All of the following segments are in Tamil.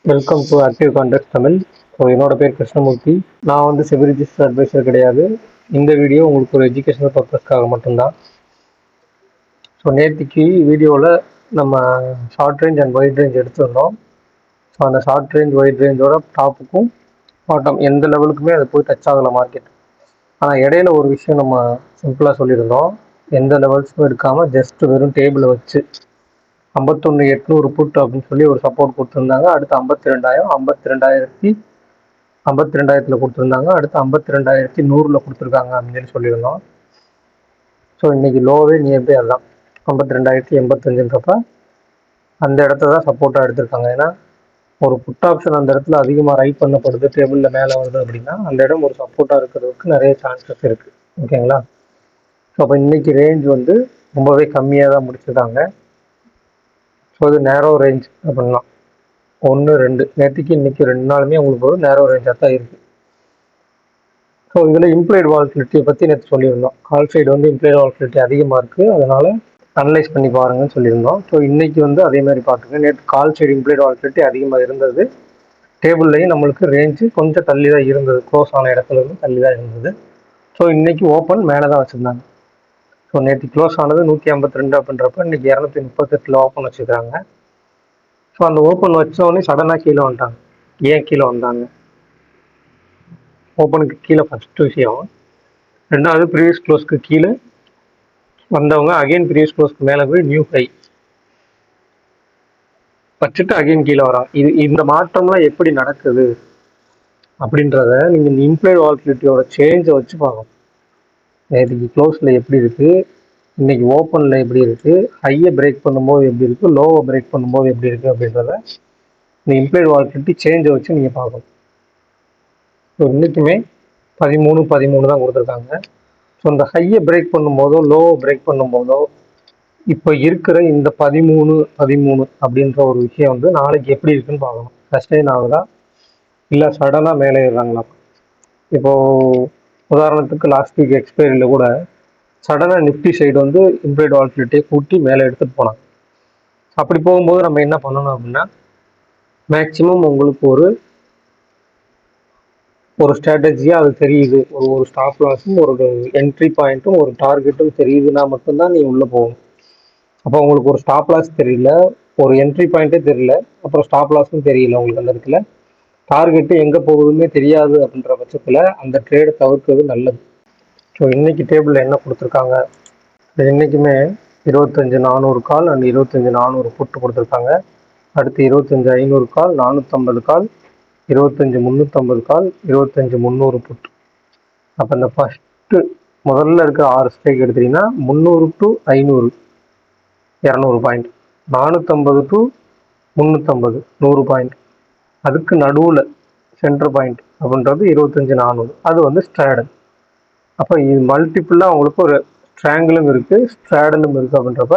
Welcome to active contact Tamil. So என்னோட பேர் கிருஷ்ணமூர்த்தி. நான் வந்து செக்யூரிட்டிஸ் அட்வைசர் கிடையாது. இந்த வீடியோ உங்களுக்கு ஒரு எஜுகேஷனல் பர்பஸ்க்காக மட்டும்தான். ஸோ நேற்றுக்கு வீடியோவில் நம்ம short range and wide range எடுத்துருந்தோம். ஸோ அந்த ஷார்ட் ரேஞ்ச் வைட் ரேஞ்சோட டாப்புக்கும் பாட்டம் எந்த லெவலுக்குமே அது போய் டச் ஆகலை மார்க்கெட். ஆனால் இடையில ஒரு விஷயம் நம்ம சிம்பிளாக சொல்லியிருந்தோம். எந்த லெவல்ஸும் எடுக்காமல் ஜஸ்ட் வெறும் டேபிளை வச்சு 51,800 புட் அப்படின்னு சொல்லி ஒரு சப்போர்ட் கொடுத்துருந்தாங்க. அடுத்து 52,000 52,000 கொடுத்துருந்தாங்க. அடுத்து 52,100 கொடுத்துருக்காங்க அப்படின்னு சொல்லி சொல்லியிருந்தோம். ஸோ இன்னைக்கு லோவே நியர்பை அதுதான் 52,085ன்றப்ப அந்த இடத்த தான் சப்போர்ட்டாக எடுத்திருக்காங்க. ஏன்னா ஒரு புட் ஆப்ஷன் அந்த இடத்துல அதிகமாக ரைட் பண்ணப்படுது, டேபிளில் மேலே வருது அப்படின்னா அந்த இடம் ஒரு சப்போர்ட்டாக இருக்கிறதுக்கு நிறைய சான்சஸ் இருக்குது. ஓகேங்களா? ஸோ அப்போ இன்னைக்கு ரேஞ்ச் வந்து ரொம்பவே கம்மியாக தான் முடிச்சிருக்காங்க. ஸோ இது நேரோ ரேஞ்ச் அப்படின்னா 1 2 நேற்றுக்கு இன்னைக்கு 2 நாளுமே உங்களுக்கு ஒரு நேரோ ரேஞ்சாக தான் இருக்குது. ஸோ இதில் இம்ப்ளைடு வால்டிலிட்டியை பற்றி நேற்று சொல்லியிருந்தோம். கால் சைடு வந்து இம்ப்ளைடு வால்டிலிட்டி அதிகமாக இருக்குது, அதனால் அனலைஸ் பண்ணி பாருங்கன்னு சொல்லியிருந்தோம். ஸோ இன்றைக்கி வந்து அதே மாதிரி பார்த்துங்க. நேற்று கால் சைடு இம்ப்ளைடு வால்டிலிட்டி அதிகமாக இருந்தது. டேபிள்லையும் நம்மளுக்கு ரேஞ்சு கொஞ்சம் தள்ளி தான் இருந்தது, க்ளோஸ் ஆன இடத்துல இருந்து தள்ளி தான் இருந்தது. ஸோ இன்றைக்கி ஓப்பன் மேலே தான் வச்சுருந்தாங்க. ஸோ நேற்று க்ளோஸ் ஆனது 152 அப்படின்றப்ப இன்றைக்கி 238 ஓப்பன் வச்சுருக்காங்க. ஸோ அந்த ஓப்பன் வச்சோடனே சடனாக கீழே வந்துட்டாங்க. ஏன் கீழே வந்தாங்க? ஓப்பனுக்கு கீழே ஃபஸ்ட்டு விஷயம். ரெண்டாவது ப்ரீவியஸ் க்ளோஸ்க்கு கீழே வந்தவங்க அகைன் ப்ரீவியஸ் க்ளோஸ்க்கு மேலே போய் நியூ ஹை வச்சுட்டு அகைன் கீழே வராங்க. இந்த மாற்றம்லாம் எப்படி நடக்குது அப்படின்றத நீங்கள் இந்த இம்ப்ளைடு வால்டிலிட்டியோட சேஞ்சை வச்சு பார்க்கணும். நேற்றுக்கு க்ளோஸில் எப்படி இருக்குது, இன்னைக்கு ஓப்பனில் எப்படி இருக்குது, ஹையை பிரேக் பண்ணும்போது எப்படி இருக்குது, லோவை பிரேக் பண்ணும்போது எப்படி இருக்குது அப்படின்றத இந்த இம்ப்ளைடு வால்டிலிட்டி சேஞ்சை வச்சு நீங்கள் பார்க்கணும். ஸோ இன்றைக்குமே 13 தான் கொடுத்துருக்காங்க. ஸோ இந்த ஹையை பிரேக் பண்ணும்போதோ லோவை பிரேக் பண்ணும்போதோ இப்போ இருக்கிற இந்த 13 அப்படின்ற ஒரு விஷயம் வந்து நாளைக்கு எப்படி இருக்குன்னு பார்க்கணும். சஸ்டெயின் ஆகுதா இல்லை சடனாக மேலே ஏறுறாங்களா? இப்போது உதாரணத்துக்கு லாஸ்ட் வீக் எக்ஸ்பைரியில் கூட சடனாக நிஃப்டி சைடு வந்து இம்ப்ளைடு வால்டிலிட்டியை கூட்டி மேலே எடுத்துகிட்டு போனாங்க. அப்படி போகும்போது நம்ம என்ன பண்ணணும் அப்படின்னா, மேக்சிமம் உங்களுக்கு ஒரு ஸ்ட்ராட்டஜியாக அது தெரியுது, ஒரு ஸ்டாப் லாஸும் ஒரு என்ட்ரி பாயிண்ட்டும் ஒரு டார்கெட்டும் தெரியுதுன்னா மட்டும்தான் நீ உள்ளே போகணும். அப்போ உங்களுக்கு ஒரு ஸ்டாப் லாஸ் தெரியல, ஒரு என்ட்ரி பாயிண்ட்டே தெரியல, அப்புறம் ஸ்டாப் லாஸும் தெரியல, உங்களுக்கு அந்த இடத்துல டார்கெட்டு எங்கே போகுதுன்னே தெரியாது அப்படின்ற பட்சத்தில் அந்த ட்ரேடை தவிர்க்கிறது நல்லது. ஸோ இன்றைக்கி டேபிளில் என்ன கொடுத்துருக்காங்க, இன்றைக்குமே 25,400 கால் அண்ட் 25,400 புட்டு கொடுத்துருக்காங்க. அடுத்து 25,500 கால், 450 கால், 25,350 கால், 25,300 புட்டு. அப்போ இந்த ஃபஸ்ட்டு முதல்ல இருக்க 6 ஸ்ட்ரைக் எடுத்தீங்கன்னா 300 to 500 200 பாயிண்ட், 450 to 350 100 பாயிண்ட், அதுக்கு நடுவில் சென்டர் பாயிண்ட் அப்படின்றது 25,400, அது வந்து ஸ்ட்ராடல். அப்போ இது மல்டிப்புளாக உங்களுக்கு ஒரு ட்ரையாங்கிளும் இருக்குது, ஸ்ட்ராடலும் இருக்குது. அப்படின்றப்ப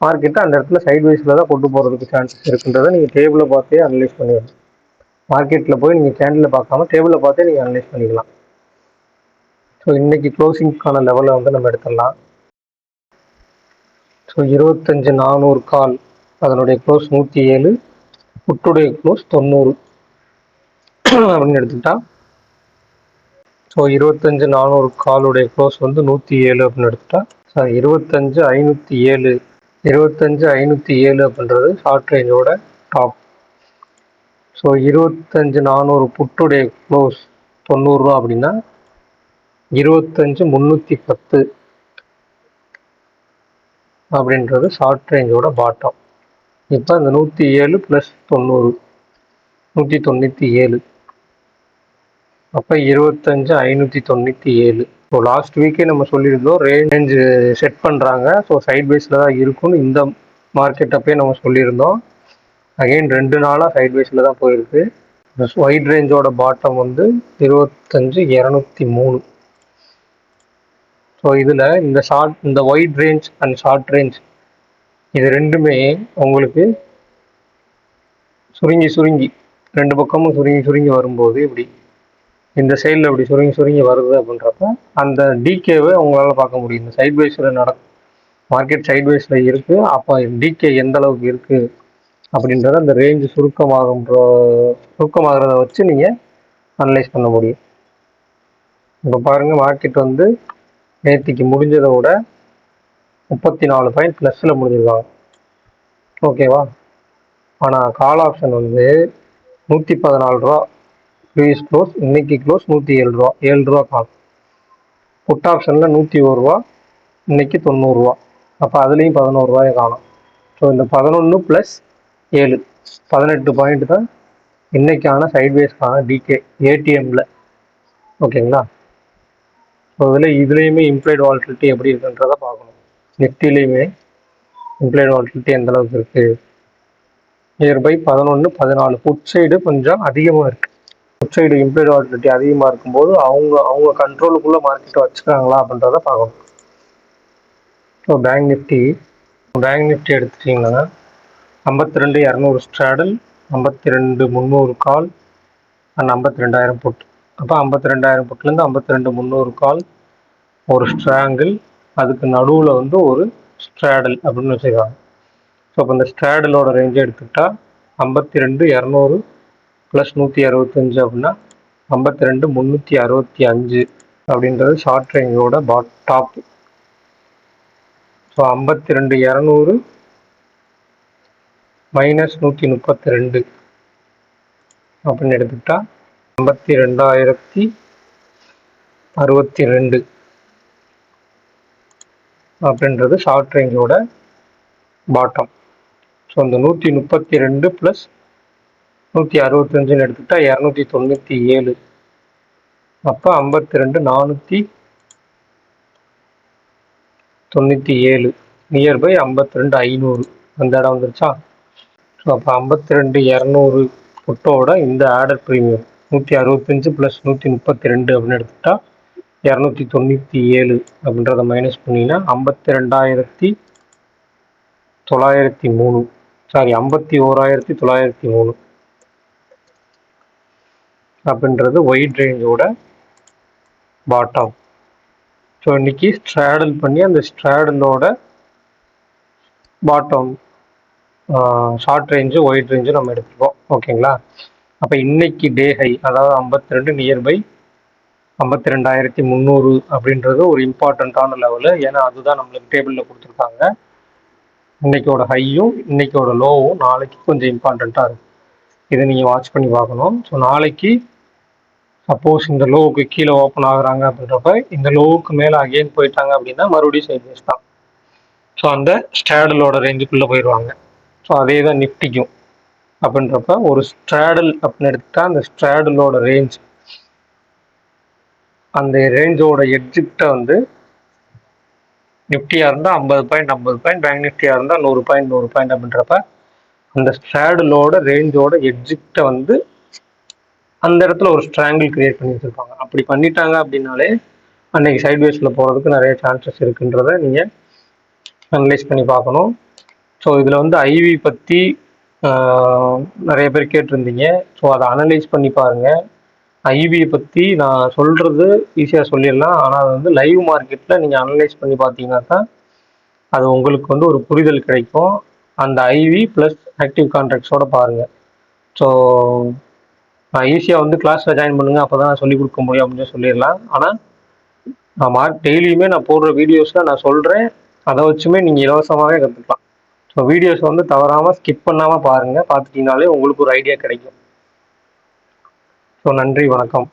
மார்க்கெட்டை அந்த இடத்துல சைட்வைஸில் தான் கொண்டு போகிறதுக்கு சான்சஸ் இருக்குன்றதை நீங்கள் டேபிளில் பார்த்தே அனலைஸ் பண்ணிடலாம். மார்க்கெட்டில் போய் நீங்கள் கேண்டில் பார்க்காம டேபிளில் பார்த்தே நீங்கள் அனலைஸ் பண்ணிக்கலாம். ஸோ இன்றைக்கி க்ளோசிங்க்கான லெவலை வந்து நம்ம எடுத்துடலாம். ஸோ 25,400 கால் அதனுடைய க்ளோஸ் 107, புட்டுடைய க்ளோஸ் 90 அப்படின்னு எடுத்துக்கிட்டா, ஸோ 25,400 காலுடைய க்ளோஸ் வந்து 107 அப்படின்னு எடுத்துட்டா, 25,507 அப்படின்றது ஷார்ட் ரேஞ்சோட டாப். ஸோ 25,400 புட்டுடைய க்ளோஸ் 90 ரூபா அப்படின்னா 25,310 அப்படின்றது ஷார்ட் ரேஞ்சோட பாட்டம். இப்போ இந்த 107 + 90 197, அப்போ 25,597. ஸோ லாஸ்ட் வீக்கே நம்ம சொல்லியிருந்தோம் ரேஞ்சு செட் பண்ணுறாங்க, ஸோ சைட்வைஸில் தான் இருக்கும்னு இந்த மார்க்கெட் அப்பயே நம்ம சொல்லியிருந்தோம். அகெயின் 2 நாளாக சைட்வைஸில் தான் போயிருக்கு. ஒயிட் ரேஞ்சோட பாட்டம் வந்து 25,203. ஸோ இதில் இந்த white range and short range இது ரெண்டுமே உங்களுக்கு சுருங்கி ரெண்டு பக்கமும் சுருங்கி வரும்போது இப்படி இந்த சைடில் இப்படி சுருங்கி வருது அப்படின்றப்ப அந்த டிகேவை உங்களால் பார்க்க முடியும். இந்த சைட்வைஸில் மார்க்கெட் சைட்வைஸில் இருக்குது. அப்போ டிகே எந்த அளவுக்கு இருக்குது அப்படின்றத அந்த ரேஞ்சு சுருக்கமாகிறத வச்சு நீங்கள் அனலைஸ் பண்ண முடியும். இப்போ பாருங்கள், மார்க்கெட் வந்து நேற்றுக்கு முடிஞ்சதை விட 34 பாயிண்ட் ப்ளஸில் முடிஞ்சிருக்காங்க. ஓகேவா? ஆனால் கால் ஆப்ஷன் வந்து 114 ரூபா ப்ரீவியஸ் க்ளோஸ், இன்னைக்கு க்ளோஸ் 107 ரூபா, 7 ரூபா கால். புட் ஆப்ஷனில் 101 ரூபா, இன்னைக்கு 90 ரூபா. அப்போ அதுலேயும் 11 ரூபாயை காணும். ஸோ இந்த 11 + 7 18 பாயிண்ட் தான் இன்னைக்கான சைட்வேஸ்க்கான டிகே ஏடிஎம்ல. ஓகேங்களா? ஸோ இதுலேயுமே இம்ப்ளைட் வால்டிலிட்டி எப்படி இருக்குன்றத பார்க்கணும். நிஃப்டிலையுமே இம்ப்ளைட் வால்டிலிட்டி எந்த அளவுக்கு இருக்கு? நியர்பை 11 14. புட் சைடு கொஞ்சம் அதிகமாக இருக்கு. புட் சைடு இம்ப்ளைட் வால்டிலிட்டி அதிகமாக இருக்கும்போது அவங்க கண்ட்ரோலுக்குள்ள மார்க்கெட்டை வச்சுக்கிறாங்களா அப்படின்றத பார்க்கணும். ஸோ பேங்க் நிஃப்டி எடுத்துட்டிங்கன்னா 52,200 ஸ்ட்ராடல், 52,300 கால் அண்ட் 52,000 புட். அப்போ 52,000 புட்லேருந்து 52,300 கால் ஒரு ஸ்ட்ராங்கிள், அதுக்கு நடுவில் வந்து ஒரு ஸ்ட்ராடல் அப்படின்னு வச்சுருக்காங்க. ஸோ அப்போ இந்த ஸ்ட்ராடலோட ரேஞ்சை எடுத்துக்கிட்டா 52,200 + 165 அப்படின்னா 52,365 அப்படின்றது ஷார்ட் ரேஞ்சோட டாப். ஸோ 52,200 - 132 அப்படின்னு எடுத்துக்கிட்டா 52,062 அப்படின்றது ஷார்ட் ரேஞ்சோட பாட்டம். ஸோ அந்த 132 + 165 எடுத்துக்கிட்டா 297. அப்போ 52,497 நியர்பை 52,500 அந்த இடம் வந்துருச்சா? ஸோ அப்போ 52,200 புட்டோட இந்த ஆர்டர் ப்ரீமியம் 165 + 132 அப்படின்னு எடுத்துக்கிட்டா 297 அப்படின்றத மைனஸ் பண்ணிங்கன்னா 51,903 அப்படின்றது ஒயிட் ரேஞ்சோட பாட்டம். ஸோ இன்னைக்கு ஸ்ட்ராடல் பண்ணி அந்த ஸ்ட்ராடலோட bottom short range wide range நம்ம எடுத்துருக்கோம். ஓகேங்களா? அப்போ இன்னைக்கு டே ஹை அதாவது 52 நியர்பை 52,300 அப்படின்றது ஒரு இம்பார்ட்டண்ட்டான லெவலு. ஏன்னா அதுதான் நம்மளுக்கு டேபிளில் கொடுத்துருக்காங்க. இன்னைக்கோட ஹையும் இன்னைக்கோட லோவும் நாளைக்கு கொஞ்சம் இம்பார்ட்டண்ட்டாக இருக்கும். இதை நீங்கள் வாட்ச் பண்ணி பார்க்கணும். ஸோ நாளைக்கு சப்போஸ் இந்த லோவுக்கு கீழே ஓப்பன் ஆகுறாங்க அப்படின்றப்ப இந்த லோவுக்கு மேலே அகெயின் போயிட்டாங்க அப்படின்னா மறுபடியும் சைட்வேஸ் தான். ஸோ அந்த ஸ்ட்ராடலோட ரேஞ்சுக்குள்ளே போயிடுவாங்க. ஸோ அதே தான் நிஃப்டிக்கும். அப்படின்றப்ப ஒரு ஸ்ட்ராடல் அப்படின்னு எடுத்துட்டா அந்த ஸ்ட்ராடலோட ரேஞ்ச், அந்த ரேஞ்சோட எட்ஜிட்ட வந்து நிஃப்டியாக இருந்தால் 50 பாயிண்ட் 50 பாயிண்ட், பேங்க் நிஃப்டியாக இருந்தால் 100 பாயிண்ட் 100 பாயிண்ட் அப்படின்றப்ப அந்த ஸ்ட்ராடலோட ரேஞ்சோட எட்ஜிட்ட வந்து அந்த இடத்துல ஒரு ஸ்ட்ராங்கிள் கிரியேட் பண்ணி வச்சுருப்பாங்க. அப்படி பண்ணிட்டாங்க அப்படின்னாலே அன்னைக்கு சைட்வேஸில் போகிறதுக்கு நிறைய சான்சஸ் இருக்குன்றத நீங்கள் அனலைஸ் பண்ணி பார்க்கணும். ஸோ இதில் வந்து ஐவி பற்றி நிறைய பேர் கேட்டிருந்தீங்க. ஸோ அதை அனலைஸ் பண்ணி பாருங்கள். ஐவியை பற்றி நான் சொல்கிறது ஈஸியாக சொல்லிடலாம். ஆனால் அது வந்து லைவ் மார்க்கெட்டில் நீங்கள் அனலைஸ் பண்ணி பார்த்தீங்கன்னா தான் அது உங்களுக்கு வந்து ஒரு புரிதல் கிடைக்கும். அந்த ஐவி ப்ளஸ் ஆக்டிவ் கான்ட்ராக்ட்ஸோட பாருங்கள். ஸோ நான் ஈஸியாக வந்து கிளாஸில் ஜாயின் பண்ணுங்கள், அப்போ தான் நான் சொல்லிக் கொடுக்க முடியும் அப்படின்னு சொல்லிடலாம். ஆனால் நான் டெய்லியுமே நான் போடுற வீடியோஸில் நான் சொல்கிறேன், அதை வச்சுமே நீங்கள் இலவசமாகவே கற்றுக்கலாம். ஸோ வீடியோஸை வந்து தவறாமல் ஸ்கிப் பண்ணாமல் பாருங்கள். பார்த்துட்டிங்கனாலே உங்களுக்கு ஒரு ஐடியா கிடைக்கும். ஸோ நன்றி, வணக்கம்.